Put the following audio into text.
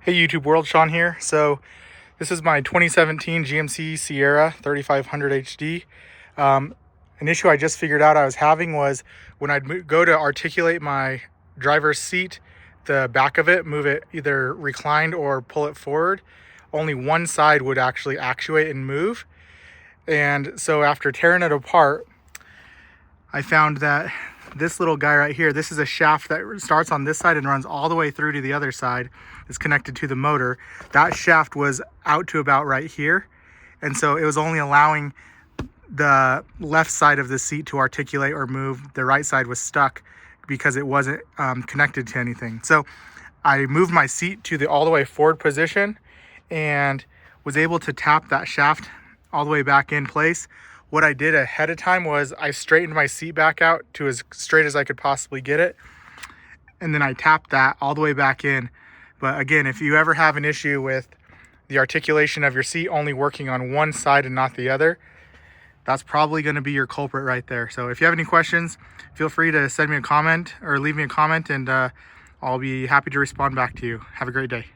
Hey YouTube world, Sean here. So this is my 2017 GMC Sierra 3500 HD. An issue I just figured out I was having was when I'd go to articulate my driver's seat, the back of it, move it either reclined or pull it forward, only one side would actually actuate and move. And so after tearing it apart, I found that this little guy right here, this is a shaft that starts on this side and runs all the way through to the other side. It's connected to the motor. That shaft was out to about right here. And so it was only allowing the left side of the seat to articulate or move. The right side was stuck because it wasn't connected to anything. So I moved my seat to the all the way forward position and was able to tap that shaft all the way back in place. What I did ahead of time was I straightened my seat back out to as straight as I could possibly get it. And then I tapped that all the way back in. But again, if you ever have an issue with the articulation of your seat only working on one side and not the other, that's probably going to be your culprit right there. So if you have any questions, feel free to send me a comment or leave me a comment, and I'll be happy to respond back to you. Have a great day.